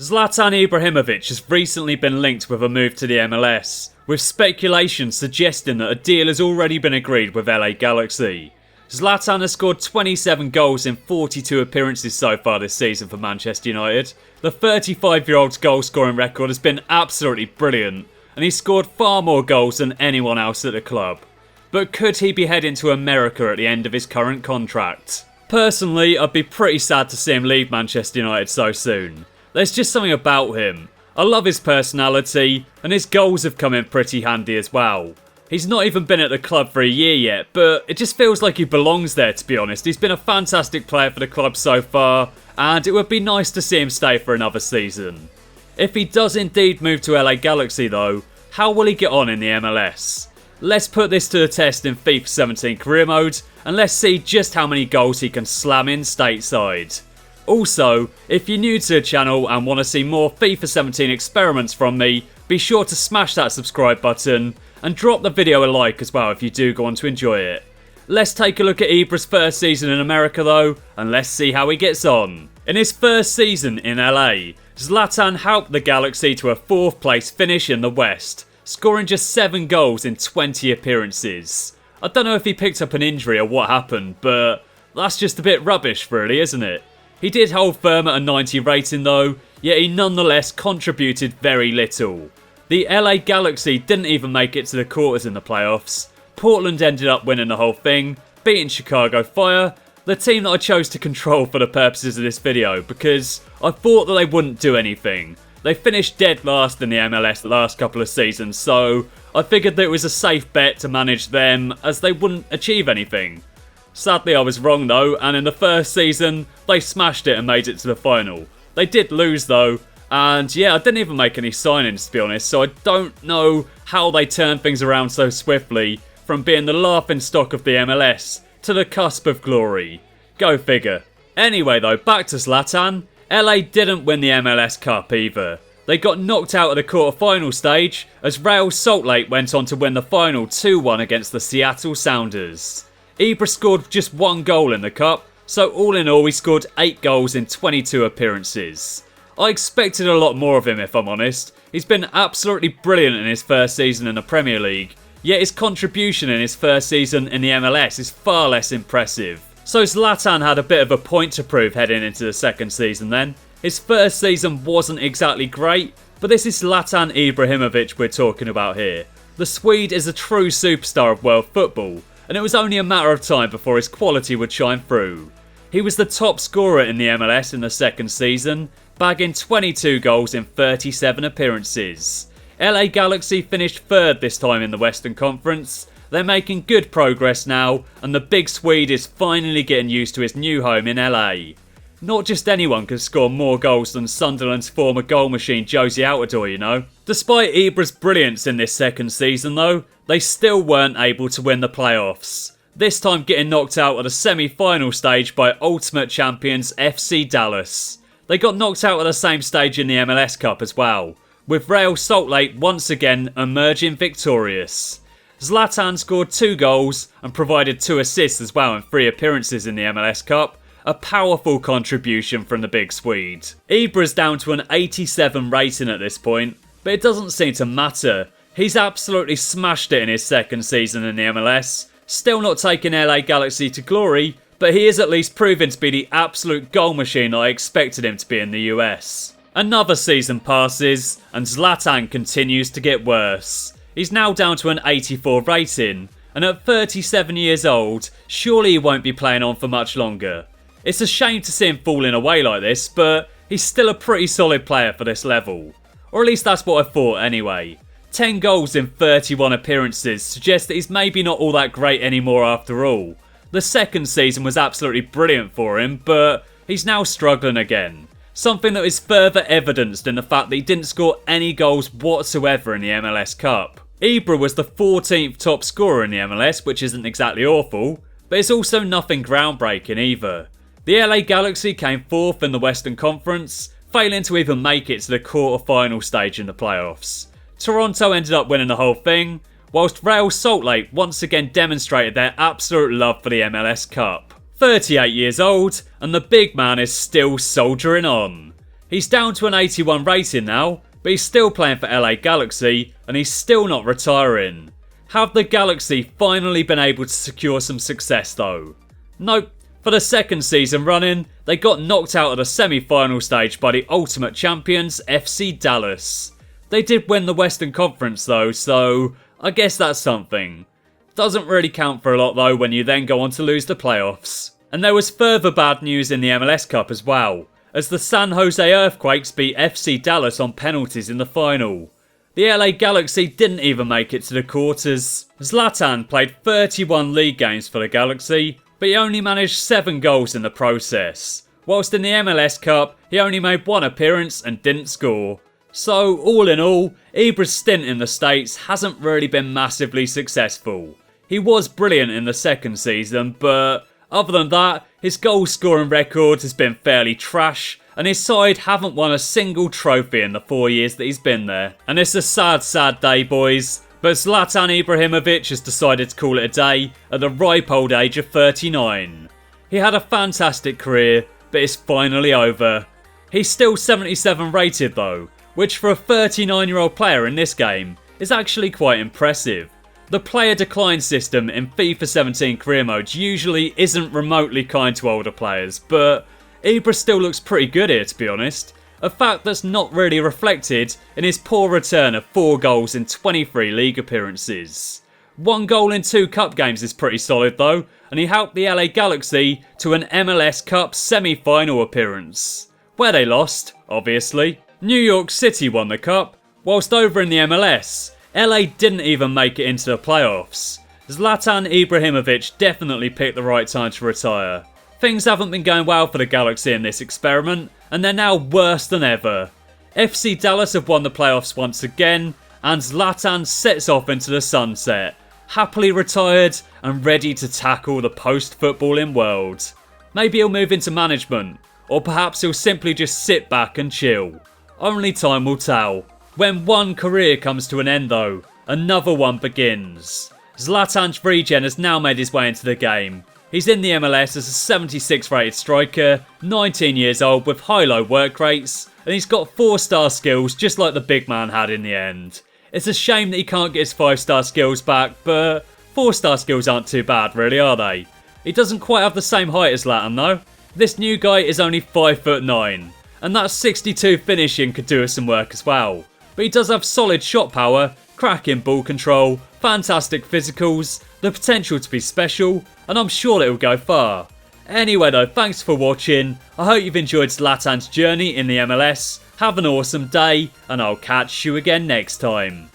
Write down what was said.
Zlatan Ibrahimovic has recently been linked with a move to the MLS, with speculation suggesting that a deal has already been agreed with LA Galaxy. Zlatan has scored 27 goals in 42 appearances so far this season for Manchester United. The 35-year-old's goal scoring record has been absolutely brilliant, and he's scored far more goals than anyone else at the club. But could he be heading to America at the end of his current contract? Personally, I'd be pretty sad to see him leave Manchester United so soon. There's just something about him. I love his personality, and his goals have come in pretty handy as well. He's not even been at the club for a year yet, but it just feels like he belongs there, to be honest. He's been a fantastic player for the club so far, and it would be nice to see him stay for another season. If he does indeed move to LA Galaxy though, how will he get on in the MLS? Let's put this to the test in FIFA 17 career mode, and let's see just how many goals he can slam in stateside. Also, if you're new to the channel and want to see more FIFA 17 experiments from me, be sure to smash that subscribe button and drop the video a like as well if you do go on to enjoy it. Let's take a look at Ibra's first season in America though, and let's see how he gets on. In his first season in LA, Zlatan helped the Galaxy to a 4th place finish in the West, scoring just 7 goals in 20 appearances. I don't know if he picked up an injury or what happened, but that's just a bit rubbish really, isn't it? He did hold firm at a 90 rating though, yet he nonetheless contributed very little. The LA Galaxy didn't even make it to the quarters in the playoffs. Portland ended up winning the whole thing, beating Chicago Fire, the team that I chose to control for the purposes of this video because I thought that they wouldn't do anything. They finished dead last in the MLS the last couple of seasons, so I figured that it was a safe bet to manage them as they wouldn't achieve anything. Sadly I was wrong though, and in the first season they smashed it and made it to the final. They did lose though, and yeah, I didn't even make any signings to be honest, so I don't know how they turned things around so swiftly from being the laughingstock of the MLS to the cusp of glory. Go figure. Anyway though, back to Zlatan. LA didn't win the MLS Cup either. They got knocked out of the quarter-final stage as Real Salt Lake went on to win the final 2-1 against the Seattle Sounders. Ibra scored just 1 goal in the cup, so all in all he scored 8 goals in 22 appearances. I expected a lot more of him if I'm honest. He's been absolutely brilliant in his first season in the Premier League, yet his contribution in his first season in the MLS is far less impressive. So Zlatan had a bit of a point to prove heading into the second season then. His first season wasn't exactly great, but this is Zlatan Ibrahimovic we're talking about here. The Swede is a true superstar of world football, and it was only a matter of time before his quality would shine through. He was the top scorer in the MLS in the second season, bagging 22 goals in 37 appearances. LA Galaxy finished 3rd this time in the Western Conference. They're making good progress now, and the big Swede is finally getting used to his new home in LA. Not just anyone can score more goals than Sunderland's former goal machine Josie Altidore, you know. Despite Ibra's brilliance in this second season though, they still weren't able to win the playoffs. This time getting knocked out at the semi-final stage by ultimate champions FC Dallas. They got knocked out at the same stage in the MLS Cup as well, with Real Salt Lake once again emerging victorious. Zlatan scored 2 goals and provided 2 assists as well in 3 appearances in the MLS Cup. A powerful contribution from the big Swede. Ibra's down to an 87 rating at this point, but it doesn't seem to matter. He's absolutely smashed it in his second season in the MLS. Still not taking LA Galaxy to glory, but he is at least proven to be the absolute goal machine that I expected him to be in the US. Another season passes, and Zlatan continues to get worse. He's now down to an 84 rating, and at 37 years old, surely he won't be playing on for much longer. It's a shame to see him falling away like this, but he's still a pretty solid player for this level. Or at least that's what I thought anyway. 10 goals in 31 appearances suggests that he's maybe not all that great anymore after all. The second season was absolutely brilliant for him, but he's now struggling again. Something that is further evidenced in the fact that he didn't score any goals whatsoever in the MLS Cup. Ibra was the 14th top scorer in the MLS, which isn't exactly awful, but it's also nothing groundbreaking either. The LA Galaxy came 4th in the Western Conference, failing to even make it to the quarter-final stage in the playoffs. Toronto ended up winning the whole thing, whilst Real Salt Lake once again demonstrated their absolute love for the MLS Cup. 38 years old, and the big man is still soldiering on. He's down to an 81 rating now, but he's still playing for LA Galaxy and he's still not retiring. Have the Galaxy finally been able to secure some success though? Nope. For the second season running, they got knocked out of the semi-final stage by the ultimate champions FC Dallas. They did win the Western Conference though, so I guess that's something. Doesn't really count for a lot though when you then go on to lose the playoffs. And there was further bad news in the MLS Cup as well, as the San Jose Earthquakes beat FC Dallas on penalties in the final. The LA Galaxy didn't even make it to the quarters. Zlatan played 31 league games for the Galaxy, but he only managed 7 goals in the process. Whilst in the MLS Cup, he only made 1 appearance and didn't score. So, all in all, Ibra's stint in the States hasn't really been massively successful. He was brilliant in the second season, but other than that, his goal scoring record has been fairly trash, and his side haven't won a single trophy in the 4 years that he's been there. And it's a sad, sad day, boys. But Zlatan Ibrahimovic has decided to call it a day at the ripe old age of 39. He had a fantastic career, but it's finally over. He's still 77 rated though, which for a 39-year-old player in this game is actually quite impressive. The player decline system in FIFA 17 career mode usually isn't remotely kind to older players, but Ibra still looks pretty good here to be honest. A fact that's not really reflected in his poor return of 4 goals in 23 league appearances. 1 goal in 2 cup games is pretty solid though, and he helped the LA Galaxy to an MLS Cup semi-final appearance, where they lost, obviously. New York City won the cup, whilst over in the MLS, LA didn't even make it into the playoffs. Zlatan Ibrahimovic definitely picked the right time to retire. Things haven't been going well for the Galaxy in this experiment, and they're now worse than ever. FC Dallas have won the playoffs once again, and Zlatan sets off into the sunset, happily retired and ready to tackle the post-footballing world. Maybe he'll move into management, or perhaps he'll simply just sit back and chill. Only time will tell. When one career comes to an end though, another one begins. Zlatan's regen has now made his way into the game. He's in the MLS as a 76 rated striker, 19 years old with high-low work rates, and he's got 4-star skills just like the big man had in the end. It's a shame that he can't get his 5-star skills back, but 4-star skills aren't too bad really, are they? He doesn't quite have the same height as Zlatan though. This new guy is only 5'9", and that 62 finishing could do us some work as well. But he does have solid shot power, cracking ball control, fantastic physicals, the potential to be special, and I'm sure that it will go far. Anyway though, thanks for watching. I hope you've enjoyed Zlatan's journey in the MLS. Have an awesome day, and I'll catch you again next time.